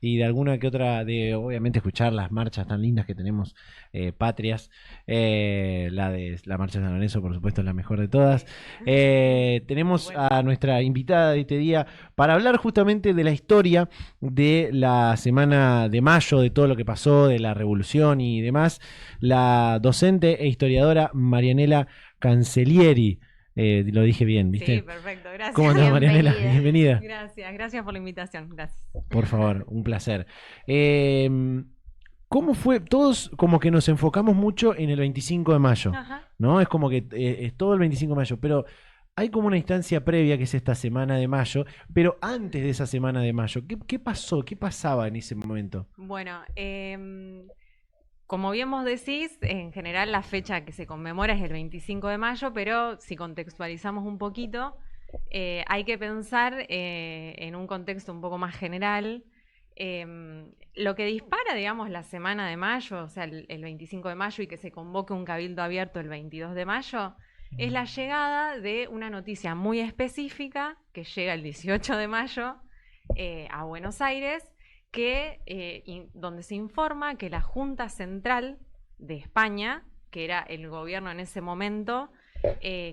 y de alguna que otra, de obviamente escuchar las marchas tan lindas que tenemos patrias. La de la marcha de San Lorenzo, por supuesto, es la mejor de todas. Tenemos Bueno, a nuestra invitada de este día para hablar justamente de la historia de la semana de mayo, de todo lo que pasó, de la revolución y demás, la docente e historiadora Marianela Cancellieri. Lo dije bien, sí, ¿viste? perfecto, ¿Cómo gracias. andás, Marianela? Bienvenida. Bienvenida. Gracias por la invitación, gracias. Por favor, un placer. Eh, ¿Cómo fue? Todos como que nos enfocamos mucho en el 25 de mayo, Ajá. ¿no? Es como que es todo el 25 de mayo, pero hay como una instancia previa que es esta semana de mayo, pero antes de esa semana de mayo, ¿qué pasó? ¿Qué pasaba en ese momento? Bueno, como bien vos decís, en general la fecha que se conmemora es el 25 de mayo, pero si contextualizamos un poquito, hay que pensar en un contexto un poco más general. Lo que dispara, digamos, la semana de mayo, o sea, el 25 de mayo y que se convoque un cabildo abierto el 22 de mayo, es la llegada de una noticia muy específica que llega el 18 de mayo a Buenos Aires, donde se informa que la Junta Central de España, que era el gobierno en ese momento,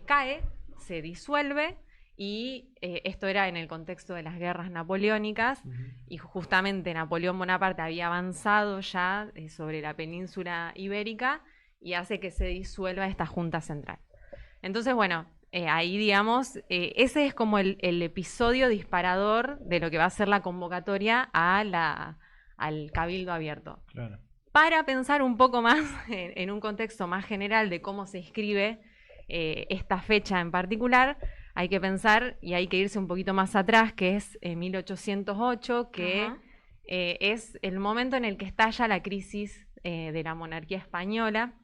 cae, se disuelve y esto era en el contexto de las guerras napoleónicas y justamente Napoleón Bonaparte había avanzado ya sobre la península ibérica y hace que se disuelva esta Junta Central. Entonces, bueno, ahí digamos, ese es como el episodio disparador de lo que va a ser la convocatoria al Cabildo Abierto. Claro. Para pensar un poco más en un contexto más general de cómo se escribe esta fecha en particular, hay que pensar y hay que irse un poquito más atrás, que es 1808, que es el momento en el que estalla la crisis de la monarquía española.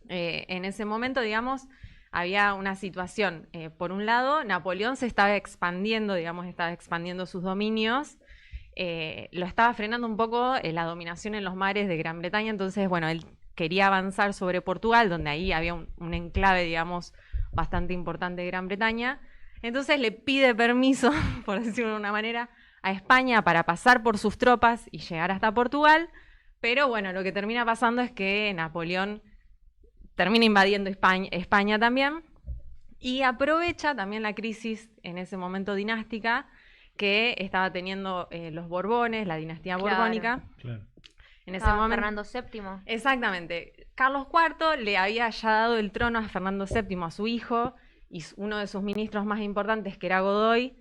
En ese momento, digamos, había una situación. Por un lado, Napoleón se estaba expandiendo, digamos, estaba expandiendo sus dominios. Lo estaba frenando un poco la dominación en los mares de Gran Bretaña, entonces, bueno, él quería avanzar sobre Portugal, donde ahí había un enclave, digamos, bastante importante de Gran Bretaña. Entonces le pide permiso, por decirlo de una manera, a España para pasar por sus tropas y llegar hasta Portugal. Pero bueno, lo que termina pasando es que Napoleón termina invadiendo España también y aprovecha también la crisis en ese momento dinástica que estaba teniendo los Borbones, la dinastía borbónica. Claro. En ese momento, Fernando VII. exactamente. Carlos IV le había ya dado el trono a Fernando VII, a su hijo, y uno de sus ministros más importantes, que era Godoy,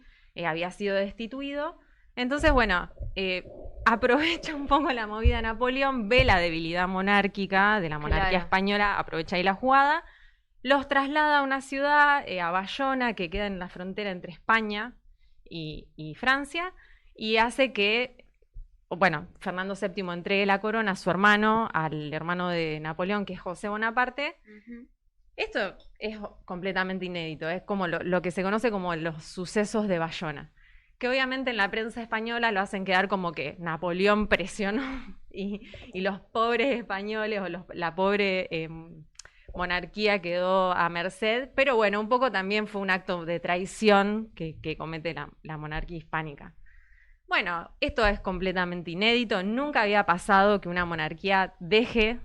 había sido destituido. Entonces, bueno, aprovecha un poco la movida de Napoleón, ve la debilidad monárquica de la monarquía española, aprovecha ahí la jugada, los traslada a una ciudad, a Bayona, que queda en la frontera entre España y Francia, y hace que, bueno, Fernando VII entregue la corona a su hermano, al hermano de Napoleón, que es José Bonaparte. Esto es completamente inédito, es como lo que se conoce como los sucesos de Bayona, que obviamente en la prensa española lo hacen quedar como que Napoleón presionó y los pobres españoles o la pobre monarquía quedó a merced, pero bueno, un poco también fue un acto de traición que comete la monarquía hispánica. Bueno, esto es completamente inédito, nunca había pasado que una monarquía deje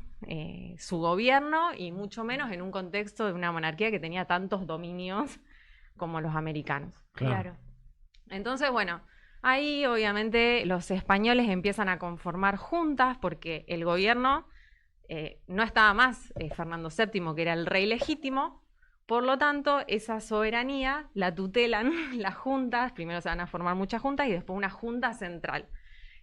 su gobierno y mucho menos en un contexto de una monarquía que tenía tantos dominios como los americanos. Claro. Entonces, bueno, ahí obviamente los españoles empiezan a conformar juntas porque el gobierno no estaba más Fernando VII, que era el rey legítimo, por lo tanto, esa soberanía la tutelan las juntas, primero se van a formar muchas juntas y después una junta central,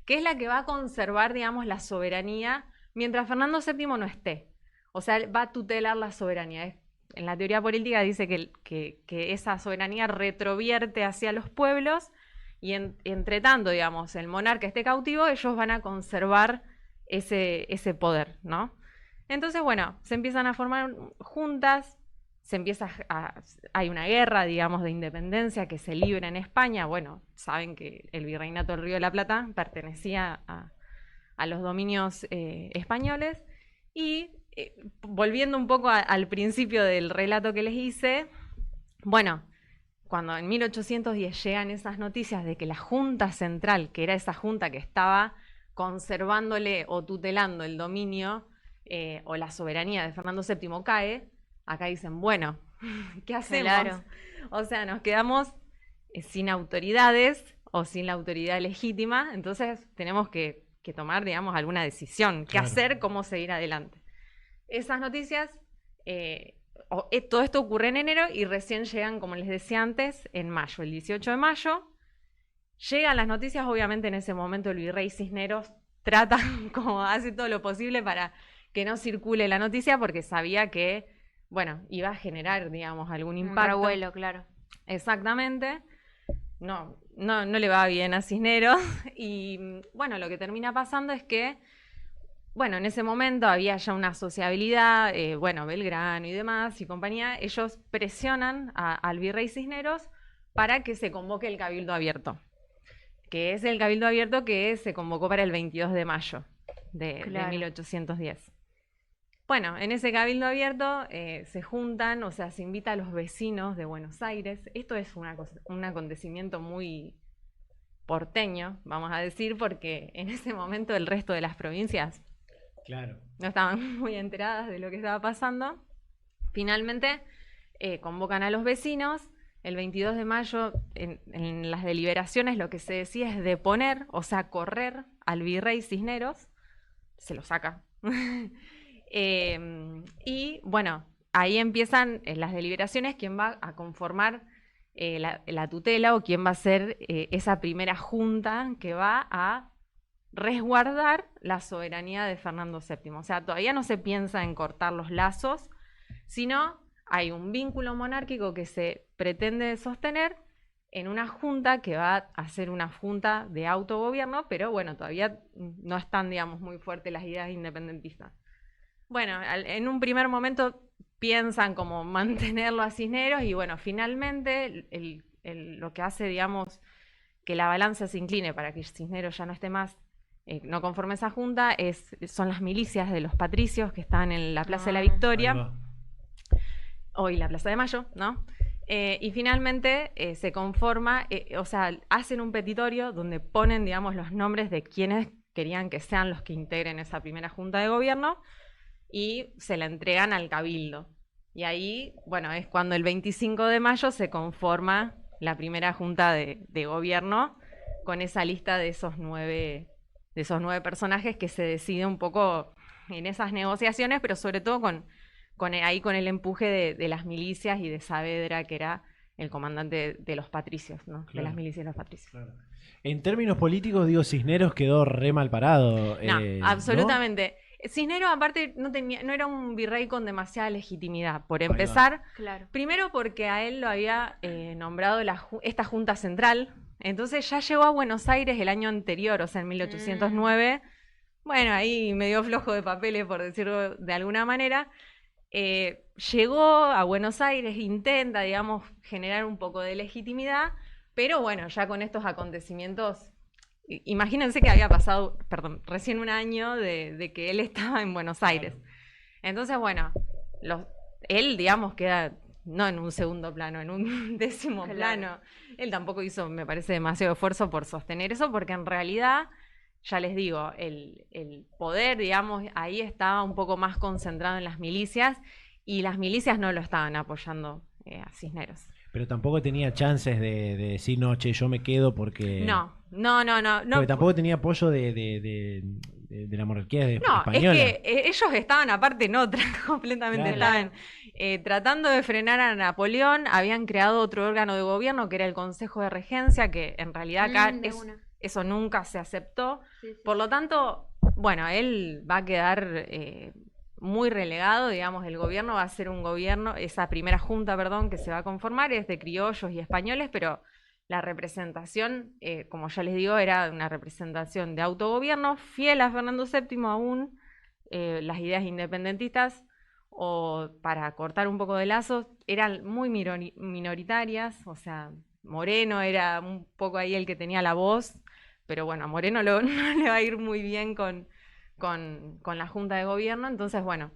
que es la que va a conservar, digamos, la soberanía mientras Fernando VII no esté. O sea, va a tutelar la soberanía. En la teoría política dice que esa soberanía retrovierte hacia los pueblos y entre tanto, digamos, el monarca esté cautivo, ellos van a conservar ese poder, ¿no? Entonces, bueno, se empiezan a formar juntas, hay una guerra, digamos, de independencia que se libra en España. Bueno, saben que el virreinato del Río de la Plata pertenecía a los dominios españoles. Y volviendo un poco al principio del relato que les hice, bueno, cuando en 1810 llegan esas noticias de que la Junta Central, que era esa junta que estaba conservándole o tutelando el dominio o la soberanía de Fernando VII cae, acá dicen, bueno, ¿qué hacemos? Claro. O sea, nos quedamos sin autoridades o sin la autoridad legítima, entonces tenemos que tomar, digamos, alguna decisión, qué Claro. hacer, cómo seguir adelante. Esas noticias, todo esto ocurre en enero y recién llegan, como les decía antes, en mayo, el 18 de mayo. Llegan las noticias, obviamente en ese momento el virrey Cisneros trata, como hace todo lo posible para que no circule la noticia porque sabía que, bueno, iba a generar, digamos, algún Un impacto. revuelo, claro. Exactamente. No le va bien a Cisneros y bueno, lo que termina pasando es que, bueno, en ese momento había ya una sociabilidad, bueno, Belgrano y demás y compañía, ellos presionan al virrey Cisneros para que se convoque el Cabildo Abierto, que es el Cabildo Abierto que se convocó para el 22 de mayo de Claro. 1810. Bueno, en ese Cabildo Abierto se juntan, o sea, se invita a los vecinos de Buenos Aires. Esto es un acontecimiento muy porteño, vamos a decir, porque en ese momento el resto de las provincias Claro. no estaban muy enteradas de lo que estaba pasando. Finalmente convocan a los vecinos. El 22 de mayo, en las deliberaciones, lo que se decía es deponer, o sea, correr al virrey Cisneros. Se lo saca. Y bueno, ahí empiezan las deliberaciones, quién va a conformar la tutela o quién va a ser esa primera junta que va a resguardar la soberanía de Fernando VII. O sea, todavía no se piensa en cortar los lazos, sino hay un vínculo monárquico que se pretende sostener en una junta que va a ser una junta de autogobierno, pero bueno, todavía no están, digamos, muy fuertes las ideas independentistas. Bueno, en un primer momento piensan como mantenerlo a Cisneros y bueno, finalmente lo que hace, digamos, que la balanza se incline para que Cisneros ya no esté más, no conforme esa junta, son las milicias de los patricios que están en la Plaza de la Ah. Victoria, Ahí va. hoy la Plaza de Mayo, ¿no? Y finalmente se conforma, o sea, hacen un petitorio donde ponen, digamos, los nombres de quienes querían que sean los que integren esa primera junta de gobierno y se la entregan al cabildo. Y ahí, bueno, es cuando el 25 de mayo se conforma la primera junta de gobierno con esa lista de esos nueve personajes que se decide un poco en esas negociaciones, pero sobre todo con el empuje de las milicias y de Saavedra, que era el comandante de los patricios, ¿no? Claro. De las milicias de los patricios. Claro. En términos políticos, digo, Cisneros quedó re mal parado. No, ¿no? absolutamente. Cisneros, aparte, no era un virrey con demasiada legitimidad. Por Ahí va. empezar, Claro. primero porque a él lo había nombrado esta Junta Central. Entonces ya llegó a Buenos Aires el año anterior, o sea, en 1809. Bueno, ahí medio flojo de papeles, por decirlo de alguna manera. Llegó a Buenos Aires, intenta, digamos, generar un poco de legitimidad, pero bueno, ya con estos acontecimientos, imagínense que había pasado, perdón, recién un año de que él estaba en Buenos Aires. Entonces, bueno, él, digamos, queda no en un segundo plano, en un décimo Claro. plano. Él tampoco hizo, me parece, demasiado esfuerzo por sostener eso, porque en realidad, ya les digo, el poder, digamos, ahí estaba un poco más concentrado en las milicias, y las milicias no lo estaban apoyando a Cisneros. Pero tampoco tenía chances de decir, no, che, yo me quedo porque... No. Porque tampoco tenía apoyo de la monarquía No, española. es que ellos estaban aparte en otra, completamente Claro. estaban tratando de frenar a Napoleón, habían creado otro órgano de gobierno que era el Consejo de Regencia, que en realidad acá De una. eso nunca se aceptó. Sí, sí. Por lo tanto, bueno, él va a quedar muy relegado, digamos, el gobierno va a ser un gobierno, esa primera junta, perdón, que se va a conformar es de criollos y españoles, pero la representación, como ya les digo, era una representación de autogobierno, fiel a Fernando VII aún, las ideas independentistas, o para cortar un poco de lazos, eran muy minoritarias, o sea, Moreno era un poco ahí el que tenía la voz, pero bueno, a Moreno no le va a ir muy bien con la Junta de Gobierno, entonces bueno,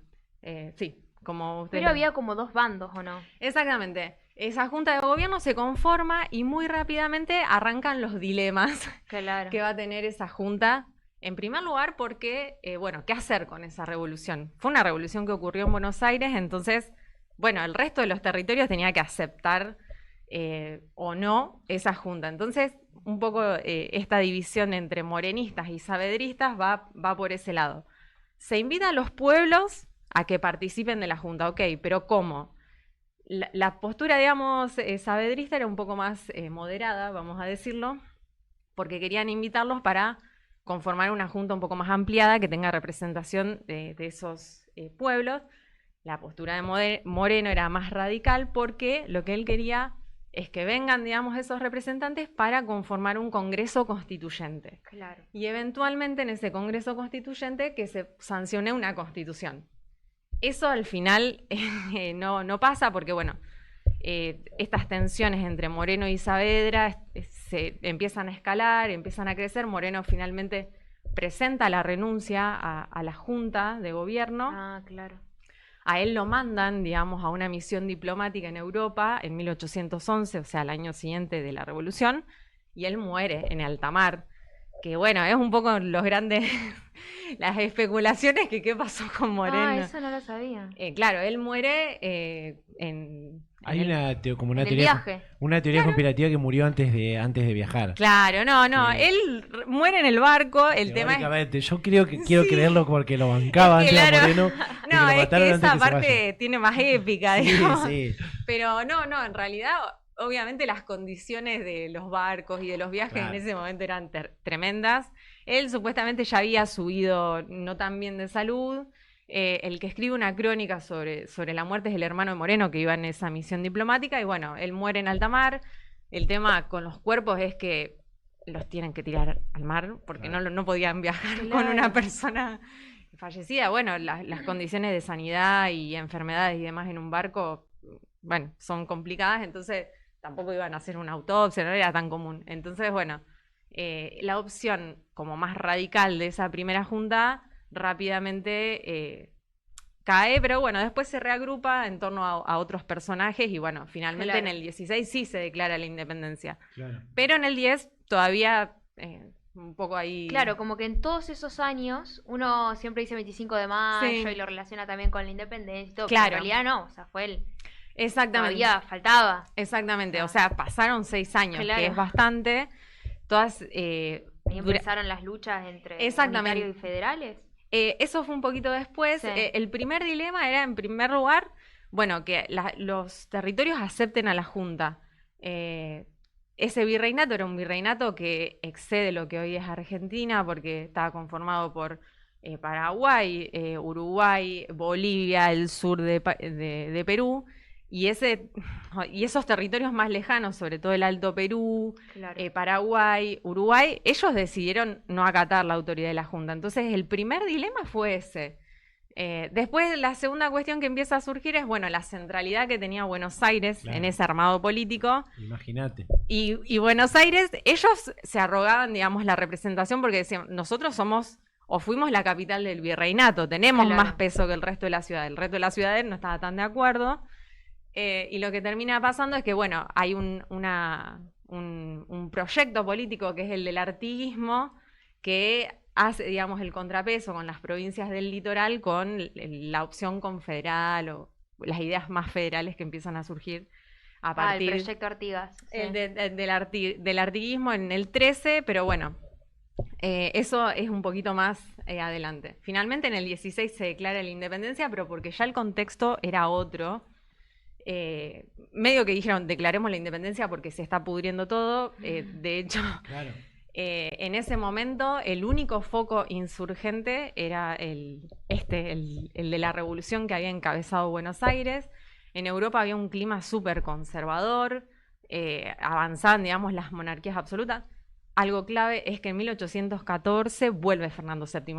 sí, como ustedes... Pero había como dos bandos, ¿o no? Exactamente. Esa junta de gobierno se conforma y muy rápidamente arrancan los dilemas Claro. que va a tener esa junta. En primer lugar, porque, bueno, ¿qué hacer con esa revolución? Fue una revolución que ocurrió en Buenos Aires, entonces, bueno, el resto de los territorios tenía que aceptar o no esa junta. Entonces, un poco esta división entre morenistas y saavedristas va por ese lado. Se invita a los pueblos a que participen de la junta, ok, pero ¿cómo? La postura, digamos, saavedrista era un poco más moderada, vamos a decirlo, porque querían invitarlos para conformar una junta un poco más ampliada que tenga representación de esos pueblos. La postura de Moreno era más radical porque lo que él quería es que vengan, digamos, esos representantes para conformar un congreso constituyente. Claro. Y eventualmente en ese congreso constituyente que se sancione una constitución. Eso al final no pasa porque, bueno, estas tensiones entre Moreno y Saavedra se empiezan a escalar, empiezan a crecer. Moreno finalmente presenta la renuncia a la Junta de Gobierno. Ah, claro. A él lo mandan, digamos, a una misión diplomática en Europa en 1811, o sea, al año siguiente de la Revolución, y él muere en alta mar. Que bueno, es un poco los grandes, las especulaciones que qué pasó con Moreno. Ah, eso no lo sabía. Claro, él muere Hay como una en el teoría, viaje. una teoría conspirativa que murió antes de viajar. Claro, no, él muere en el barco, el tema es... Teóricamente, yo quiero Sí. creerlo porque lo bancaba Es que, antes claro. a Moreno. y No, lo es mataron que antes esa que se vaya. parte tiene más épica, Sí, digamos. sí. Pero no, en realidad, obviamente las condiciones de los barcos y de los viajes Claro. en ese momento eran tremendas. Él supuestamente ya había subido no tan bien de salud. El que escribe una crónica sobre la muerte es el hermano de Moreno, que iba en esa misión diplomática, y bueno, él muere en alta mar. El tema con los cuerpos es que los tienen que tirar al mar, porque Claro. no podían viajar con Claro. una persona fallecida. Bueno, las condiciones de sanidad y enfermedades y demás en un barco, bueno, son complicadas, entonces tampoco iban a hacer una autopsia, no era tan común. Entonces, bueno, la opción como más radical de esa primera junta rápidamente cae, pero bueno, después se reagrupa en torno a otros personajes y bueno, finalmente Claro. en el 16 sí se declara la independencia. Claro. Pero en el 10 todavía un poco ahí... Claro, como que en todos esos años uno siempre dice 25 de mayo Sí. y lo relaciona también con la independencia y todo. Claro. Pero en realidad no, o sea, fue el... Exactamente. Todavía faltaba. Exactamente, Ah. o sea, pasaron 6 años, Claro. que es bastante. Todas... Ahí dura- empezaron las luchas entre Exactamente. unitarios y federales. Eso fue un poquito después. Sí. El primer dilema era, en primer lugar, bueno, que los territorios acepten a la Junta. Ese virreinato era un virreinato que excede lo que hoy es Argentina, porque estaba conformado por Paraguay, Uruguay, Bolivia, el sur de Perú, y esos territorios más lejanos, sobre todo el Alto Perú, Claro. Paraguay, Uruguay, ellos decidieron no acatar la autoridad de la Junta. Entonces, el primer dilema fue ese. Después, la segunda cuestión que empieza a surgir es, bueno, la centralidad que tenía Buenos Aires Claro. en ese armado político. Imagínate. Y Buenos Aires, ellos se arrogaban, digamos, la representación porque decían, nosotros somos o fuimos la capital del virreinato, tenemos Claro. más peso que el resto de la ciudad. El resto de la ciudad no estaba tan de acuerdo. Y lo que termina pasando es que, bueno, hay un proyecto político que es el del artiguismo, que hace, digamos, el contrapeso con las provincias del litoral con la opción confederal o las ideas más federales que empiezan a surgir a el partir proyecto Artigas. Sí. del artiguismo en el 13, pero bueno, eso es un poquito más adelante. Finalmente en el 16 se declara la independencia, pero porque ya el contexto era otro. Medio que dijeron, declaremos la independencia porque se está pudriendo todo. De hecho, Claro. en ese momento el único foco insurgente era el de la revolución que había encabezado Buenos Aires. En Europa había un clima súper conservador, avanzaban, digamos, las monarquías absolutas. Algo clave es que en 1814 vuelve Fernando VII.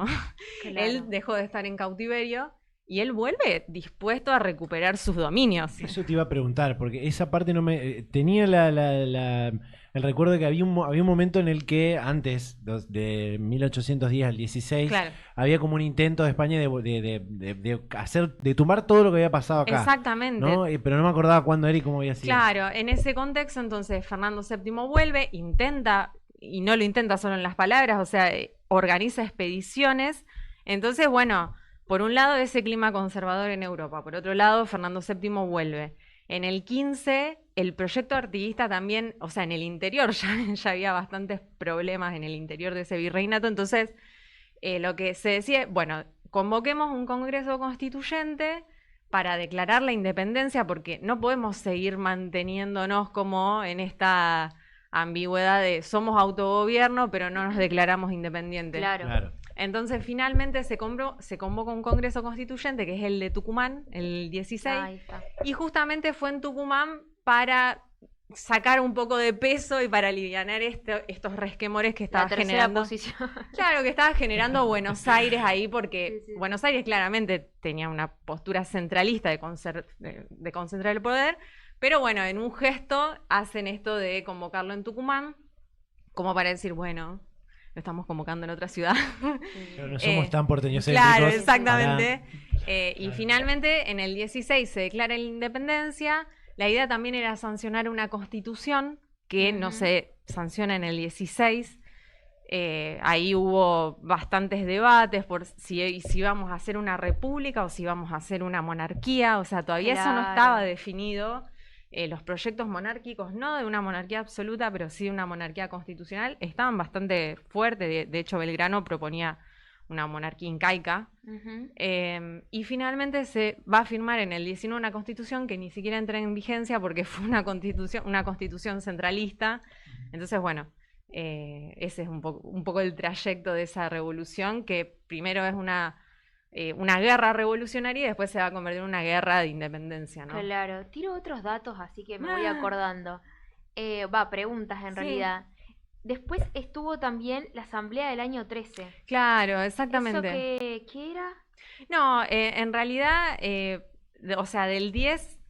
Claro. Él dejó de estar en cautiverio y él vuelve dispuesto a recuperar sus dominios. Eso te iba a preguntar, porque esa parte no me... tenía la el recuerdo de que había un momento en el que antes, de 1810 al 16, Claro. había como un intento de España de tumbar todo lo que había pasado acá. Exactamente. ¿No? Pero no me acordaba cuándo era y cómo había sido. Claro, en ese contexto, entonces Fernando VII vuelve, intenta, y no lo intenta solo en las palabras, o sea, organiza expediciones. Entonces, bueno, por un lado ese clima conservador en Europa, por otro lado Fernando VII vuelve. En el 15, el proyecto artiguista también, o sea, en el interior ya había bastantes problemas en el interior de ese virreinato, entonces lo que se decía, bueno, convoquemos un congreso constituyente para declarar la independencia, porque no podemos seguir manteniéndonos como en esta ambigüedad de somos autogobierno, pero no nos declaramos independientes. Claro. Entonces, finalmente se convoca un congreso constituyente, que es el de Tucumán, el 16, Ahí está. y justamente fue en Tucumán para sacar un poco de peso y para alivianar estos resquemores que estaba La tercera generando. posición. Claro, que estaba generando Buenos Aires ahí, porque Sí, sí. Buenos Aires claramente tenía una postura centralista de concentrar el poder, pero bueno, en un gesto hacen esto de convocarlo en Tucumán, como para decir, bueno, lo estamos convocando en otra ciudad. Pero no somos tan porteños Claro, céntricos. exactamente. Y Claro. finalmente, en el 16 se declara la independencia. La idea también era sancionar una constitución que no Ujú. se sanciona en el 16. Ahí hubo bastantes debates por si íbamos a hacer una república o si íbamos a hacer una monarquía. O sea, todavía eso no Claro. estaba definido. Los proyectos monárquicos, no de una monarquía absoluta, pero sí de una monarquía constitucional, estaban bastante fuertes. De hecho, Belgrano proponía una monarquía incaica. Ujú. Y finalmente se va a firmar en el 19 una constitución que ni siquiera entra en vigencia porque fue una constitución centralista. Entonces, bueno, ese es un poco el trayecto de esa revolución, que primero es una guerra revolucionaria y después se va a convertir en una guerra de independencia, ¿no? Claro. Tiro otros datos, así que me voy Ah. acordando. Preguntas en Sí. realidad. Después estuvo también la asamblea del año 13. Claro, ¿Eso exactamente. qué era? No, en realidad, o sea, del 10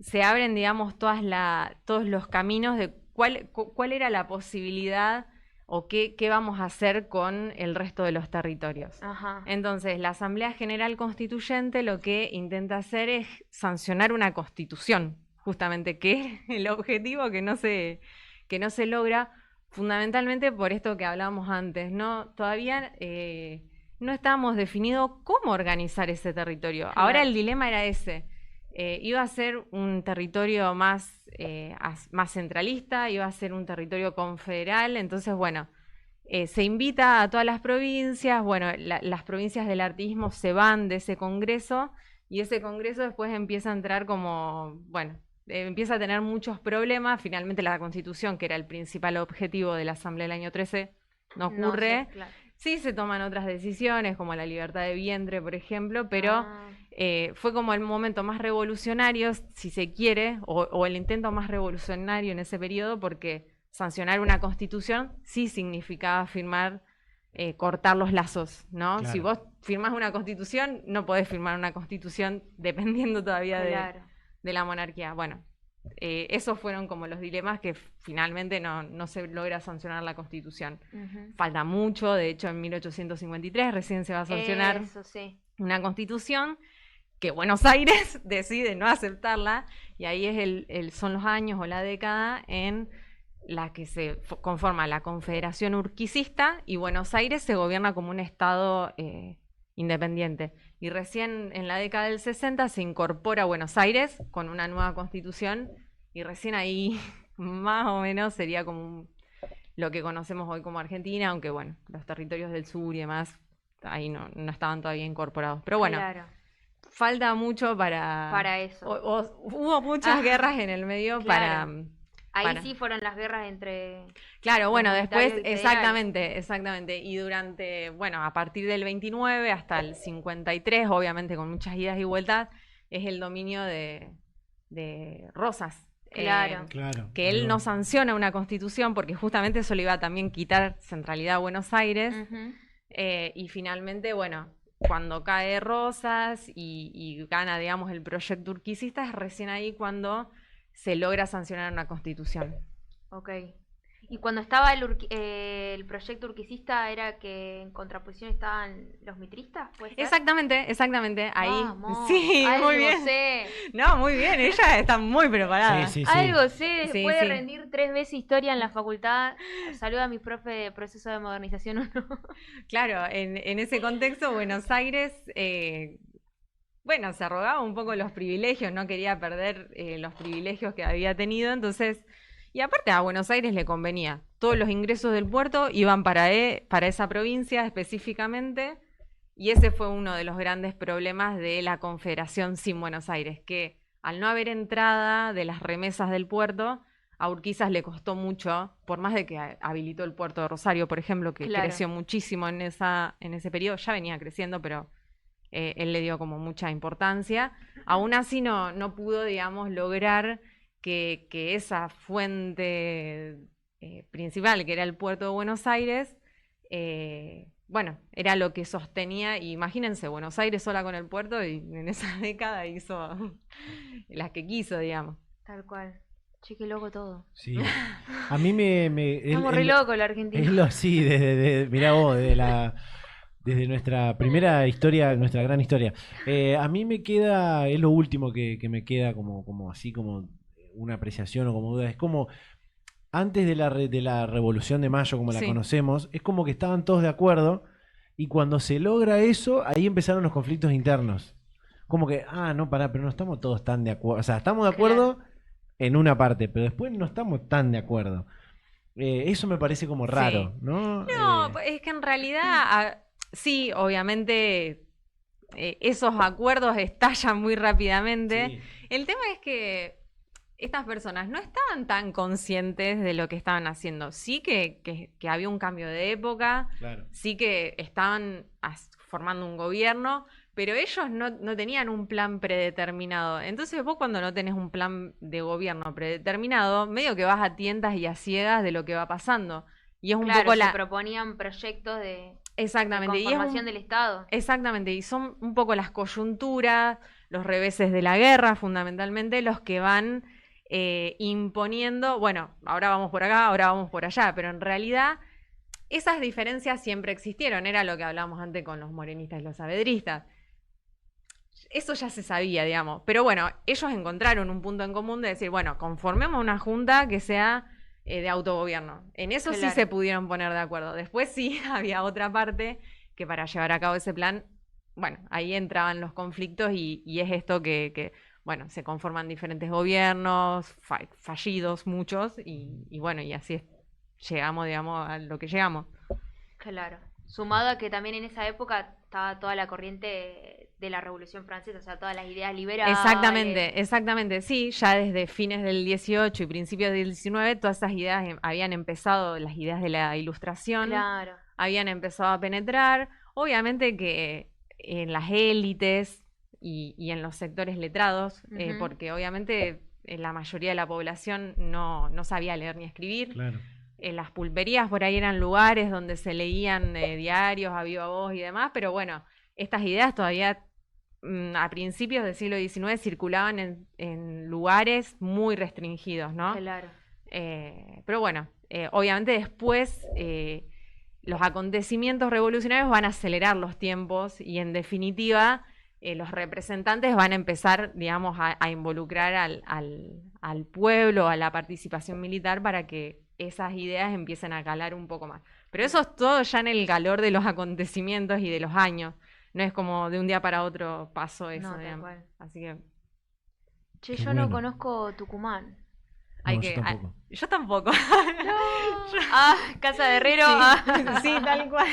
se abren, digamos, todos los caminos de cuál era la posibilidad o qué vamos a hacer con el resto de los territorios. Ajá. Entonces, la Asamblea General Constituyente lo que intenta hacer es sancionar una constitución, justamente, que es el objetivo que no se logra, fundamentalmente por esto que hablábamos antes, ¿no? Todavía no estábamos definidos cómo organizar ese territorio. Claro. Ahora el dilema era ese. Iba a ser un territorio más centralista, iba a ser un territorio confederal, entonces, bueno, se invita a todas las provincias, bueno, las provincias del artiguismo se van de ese congreso y ese congreso después empieza a entrar como, bueno, empieza a tener muchos problemas. Finalmente la Constitución, que era el principal objetivo de la Asamblea del año 13, no ocurre. sé, claro. Sí se toman otras decisiones, como la libertad de vientre, por ejemplo, pero fue como el momento más revolucionario, si se quiere, o el intento más revolucionario en ese periodo, porque sancionar una constitución sí significaba cortar los lazos, ¿no? Claro. Si vos firmás una constitución, no podés firmar una constitución dependiendo todavía Claro. de la monarquía. Bueno, esos fueron como los dilemas que finalmente no se logra sancionar la constitución. Ujú. Falta mucho, de hecho en 1853 recién se va a sancionar Eso sí. una constitución que Buenos Aires decide no aceptarla, y ahí son los años o la década en la que se conforma la Confederación Urquicista y Buenos Aires se gobierna como un estado independiente. Y recién en la década del 60 se incorpora Buenos Aires con una nueva constitución y recién ahí más o menos sería como lo que conocemos hoy como Argentina, aunque bueno, los territorios del sur y demás ahí no estaban todavía incorporados. Pero bueno, Claro. falta mucho para eso. Hubo muchas guerras en el medio Claro. Ahí para- sí fueron las guerras entre... Claro, bueno, Comunitario después, y federal. exactamente. Y durante, bueno, a partir del 29 hasta el 53, obviamente con muchas idas y vueltas, es el dominio de Rosas. Claro. Claro. Que él no sanciona una constitución porque justamente eso le iba a también quitar centralidad a Buenos Aires. Ujú. Y finalmente, bueno, cuando cae Rosas y gana, digamos, el proyecto urquicista, es recién ahí cuando se logra sancionar una constitución. Ok. Y cuando estaba el proyecto urquicista, ¿era que en contraposición estaban los mitristas? ¿Puede ser? Exactamente, ahí. Vamos, Sí, algo muy bien. sé. No, muy bien, ella está muy preparada. Sí, sí, sí. Algo sé, Sí, después de sí. rendir 3 veces historia en la facultad. Saludo a mi profe de proceso de modernización 1. Claro, en ese contexto, Buenos Aires, bueno, se arrogaba un poco los privilegios, no quería perder los privilegios que había tenido, entonces, y aparte a Buenos Aires le convenía, todos los ingresos del puerto iban para esa provincia específicamente, y ese fue uno de los grandes problemas de la Confederación sin Buenos Aires, que al no haber entrada de las remesas del puerto, a Urquizas le costó mucho, por más de que habilitó el puerto de Rosario, por ejemplo, que Claro. creció muchísimo en ese periodo, ya venía creciendo, pero él le dio como mucha importancia. Aún así no pudo, digamos, lograr que esa fuente principal, que era el puerto de Buenos Aires, bueno, era lo que sostenía, y imagínense, Buenos Aires sola con el puerto, y en esa década hizo las que quiso, digamos. Tal cual. Che, qué loco todo. Sí. A mí me Estamos re locos los argentinos. sí, mirá vos, desde nuestra primera historia, nuestra gran historia. A mí me queda, es lo último que me queda como así, como una apreciación o como duda. Es como antes de la Revolución de Mayo, como la Sí. conocemos, es como que estaban todos de acuerdo, y cuando se logra eso, ahí empezaron los conflictos internos. Como que, no, pará, pero no estamos todos tan de acuerdo. O sea, estamos de acuerdo en una parte, pero después no estamos tan de acuerdo. Eso me parece como raro, ¿no? No, es que en realidad, sí, obviamente, esos acuerdos estallan muy rápidamente. Sí, El tema es que estas personas no estaban tan conscientes de lo que estaban haciendo. Sí que había un cambio de época, claro. sí que estaban formando un gobierno, pero ellos no tenían un plan predeterminado. Entonces vos, cuando no tenés un plan de gobierno predeterminado, medio que vas a tientas y a ciegas de lo que va pasando. Y es un Claro, poco se proponían proyectos de Exactamente. Y es conformación del Estado. Exactamente, y son un poco las coyunturas, los reveses de la guerra, fundamentalmente, los que van imponiendo, bueno, ahora vamos por acá, ahora vamos por allá, pero en realidad esas diferencias siempre existieron, era lo que hablábamos antes con los morenistas y los saavedristas. Eso ya se sabía, digamos, pero bueno, ellos encontraron un punto en común de decir, bueno, conformemos una junta que sea de autogobierno. En eso sí Claro. se pudieron poner de acuerdo. Después sí había otra parte que, para llevar a cabo ese plan, bueno, ahí entraban los conflictos, y es esto que bueno, se conforman diferentes gobiernos, fallidos muchos, y bueno, y así llegamos, digamos, a lo que llegamos. Claro. Sumado a que también en esa época estaba toda la corriente de la Revolución Francesa, o sea, todas las ideas liberales. Exactamente, sí, ya desde fines del 18 y principios del 19, todas esas ideas habían empezado, las ideas de la Ilustración, Claro. habían empezado a penetrar, obviamente que en las élites y en los sectores letrados, Ujú. porque obviamente la mayoría de la población no sabía leer ni escribir. Claro. Las pulperías por ahí eran lugares donde se leían diarios a viva voz y demás, pero bueno, estas ideas todavía a principios del siglo XIX circulaban en lugares muy restringidos, ¿no? Claro. Pero bueno, obviamente después los acontecimientos revolucionarios van a acelerar los tiempos, y en definitiva los representantes van a empezar, digamos, a involucrar al pueblo, a la participación militar, para que esas ideas empiecen a calar un poco más. Pero eso es todo ya en el calor de los acontecimientos y de los años. No es como de un día para otro pasó eso, No, tal digamos. cual. Así que Che, Qué yo no bueno. conozco Tucumán. hay No, que... yo tampoco. yo tampoco. Casa de Herrero. Sí, sí, tal cual.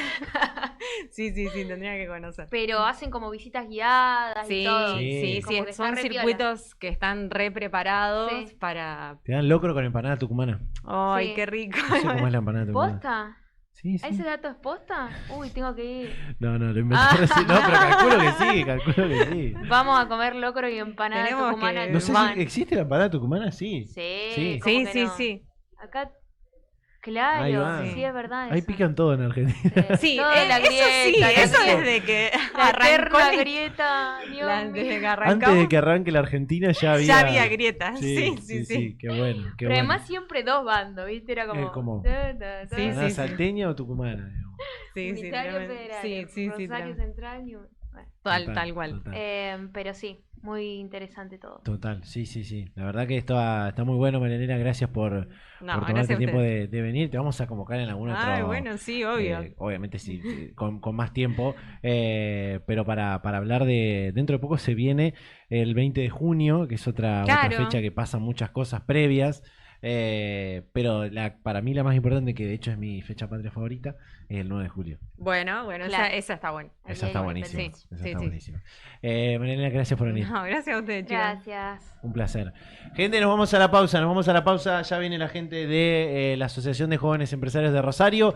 Sí, tendría que conocer. Pero hacen como visitas guiadas Sí, y todo. sí, Como que está son re piola. circuitos que están re preparados Sí. para... Te dan locro con empanada tucumana. ¡Ay, Sí. qué rico! No sé cómo es la empanada tucumana. ¿Posta? Sí, ¿A sí. ese dato es posta? Uy, tengo que ir. No, lo inventé recién. No, pero calculo que sí. Vamos a comer locro y empanada Tenemos tucumana. que- en No sé Tucumán. si existe la empanada tucumana, sí. Sí, Sí. ¿cómo Sí, que sí, no? sí. Acá, Ahí Claro, va. sí, es verdad. Ahí eso. pican todo en Argentina. Sí, Toda la eso sí, grieta, eso la- desde que La arrancó eterna la- grieta, Dios mío. desde que Antes arrancamos, de que arranque la Argentina ya había grietas. Sí, Sí, sí. qué bueno. Qué Pero bueno. además siempre dos bandos, ¿viste? Era como... como- Sí, ¿Ganás sí. salteña o tucumana? Digamos. Sí, sí, Unitario tremendo. Federal, Sí, sí, Rosario tremendo. Central, bueno. Tal cual. Total. Pero sí, muy interesante todo. Total, sí. La verdad que está muy bueno, Marianela. Gracias por No, tomarte gracias a el tiempo ustedes. de venir. Te vamos a convocar en algún otro. Ay, bueno, sí, obvio. Obviamente sí, con más tiempo. Pero para hablar de. Dentro de poco se viene el 20 de junio, que es otra Claro. fecha que pasan muchas cosas previas. Pero para mí la más importante, que de hecho es mi fecha patria favorita, es el 9 de julio. Bueno, Claro. esa está buena. El Esa Día está de la buenísima. Independencia. Esa Sí, está sí. buenísima. Marianela, gracias por venir. No, gracias a ustedes, chicos. Gracias. Un placer. Gente, nos vamos a la pausa. Ya viene la gente de la Asociación de Jóvenes Empresarios de Rosario.